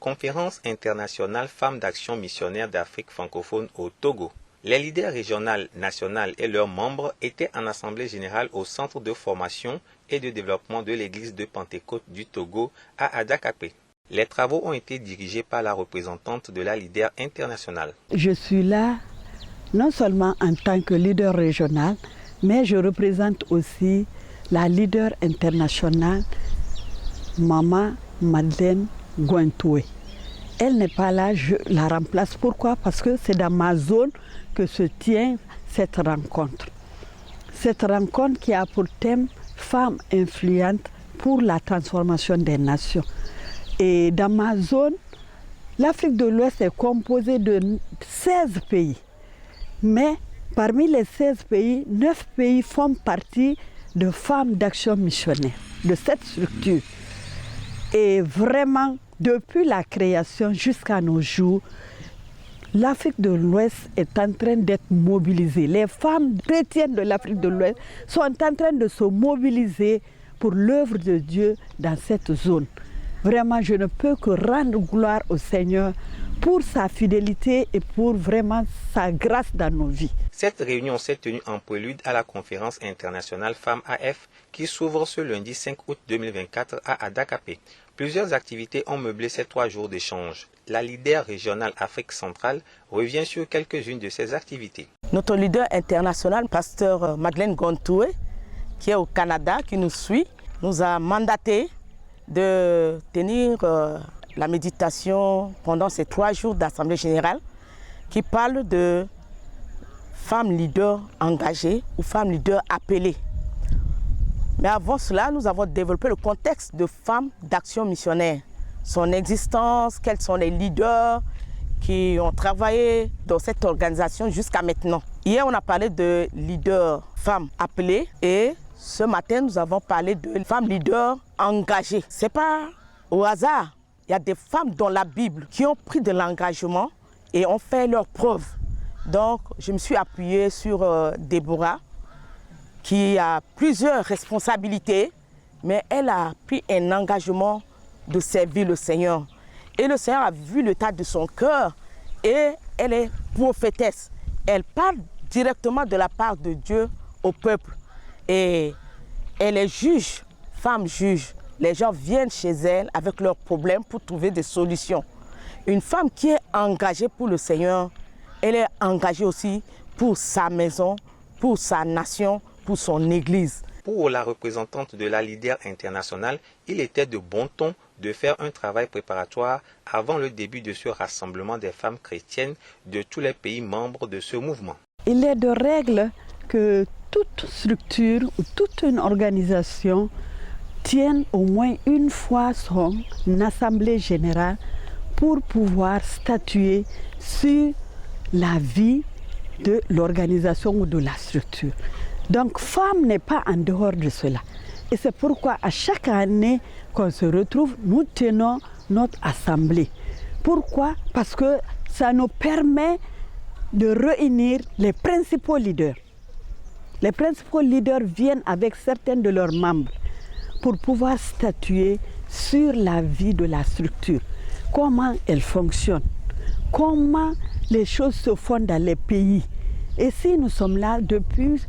Conférence internationale Femmes d'Action missionnaire d'Afrique francophone au Togo. Les leaders régionaux, nationaux et leurs membres étaient en assemblée générale au centre de formation et de développement de l'église de Pentecôte du Togo à Adakapé. Les travaux ont été dirigés par la représentante de la leader internationale. Je suis là non seulement en tant que leader régional, mais je représente aussi la leader internationale, Maman Madeleine Gontoué. Elle n'est pas là, je la remplace. Pourquoi? Parce que c'est dans ma zone que se tient cette rencontre. Cette rencontre qui a pour thème Femmes influentes pour la transformation des nations. Et dans ma zone, l'Afrique de l'Ouest est composée de 16 pays. Mais parmi les 16 pays, 9 pays font partie de femmes d'action missionnaire, de cette structure. Et vraiment, depuis la création jusqu'à nos jours, l'Afrique de l'Ouest est en train d'être mobilisée. Les femmes chrétiennes de l'Afrique de l'Ouest sont en train de se mobiliser pour l'œuvre de Dieu dans cette zone. Vraiment, je ne peux que rendre gloire au Seigneur pour sa fidélité et pour vraiment sa grâce dans nos vies. Cette réunion s'est tenue en prélude à la conférence internationale Femmes AF qui s'ouvre ce lundi 5 août 2024 à Adakapé. Plusieurs activités ont meublé ces 3 jours d'échange. La leader régionale Afrique centrale revient sur quelques-unes de ces activités. Notre leader international, pasteur Madeleine Gontoué, qui est au Canada, qui nous suit, nous a mandaté de tenir la méditation pendant ces 3 jours d'Assemblée générale qui parle de femmes leaders engagées ou femmes leaders appelées. Mais avant cela, nous avons développé le contexte de femmes d'action missionnaire, son existence, quels sont les leaders qui ont travaillé dans cette organisation jusqu'à maintenant. Hier, on a parlé de leaders femmes appelées et ce matin, nous avons parlé de femmes leaders engagées. Ce n'est pas au hasard. Il y a des femmes dans la Bible qui ont pris de l'engagement et ont fait leurs preuves. Donc, je me suis appuyée sur Déborah, qui a plusieurs responsabilités, mais elle a pris un engagement de servir le Seigneur. Et le Seigneur a vu l'état de son cœur et elle est prophétesse. Elle parle directement de la part de Dieu au peuple. Et elle est juge, femme juge. Les gens viennent chez elle avec leurs problèmes pour trouver des solutions. Une femme qui est engagée pour le Seigneur, elle est engagée aussi pour sa maison, pour sa nation, pour son église. Pour la représentante de la leader internationale, il était de bon ton de faire un travail préparatoire avant le début de ce rassemblement des femmes chrétiennes de tous les pays membres de ce mouvement. Il est de règle que toute structure ou toute une organisation tienne au moins une fois son assemblée générale pour pouvoir statuer sur la vie de l'organisation ou de la structure. Donc, femme n'est pas en dehors de cela. Et c'est pourquoi à chaque année qu'on se retrouve, nous tenons notre assemblée. Pourquoi? Parce que ça nous permet de réunir les principaux leaders. Les principaux leaders viennent avec certains de leurs membres pour pouvoir statuer sur la vie de la structure. Comment elle fonctionne, comment les choses se font dans les pays. Et si nous sommes là depuis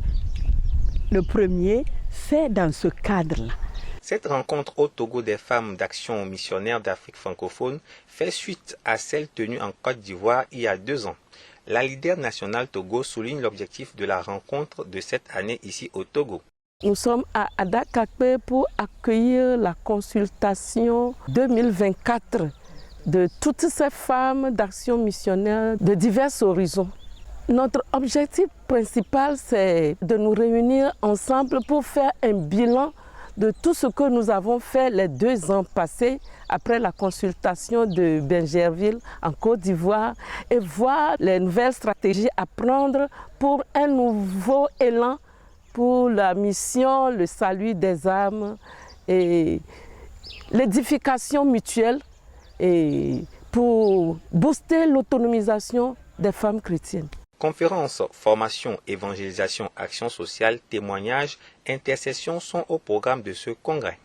le premier, c'est dans ce cadre-là. Cette rencontre au Togo des femmes d'action missionnaire d'Afrique francophone fait suite à celle tenue en Côte d'Ivoire il y a 2 ans. La leader nationale Togo souligne l'objectif de la rencontre de cette année ici au Togo. Nous sommes à Adakapé pour accueillir la consultation 2024 de toutes ces femmes d'action missionnaire de divers horizons. Notre objectif principal, c'est de nous réunir ensemble pour faire un bilan de tout ce que nous avons fait les 2 ans passés après la consultation de Bingerville en Côte d'Ivoire et voir les nouvelles stratégies à prendre pour un nouveau élan pour la mission, le salut des âmes et l'édification mutuelle et pour booster l'autonomisation des femmes chrétiennes. Conférences, formations, évangélisation, action sociale, témoignages, intercessions sont au programme de ce congrès.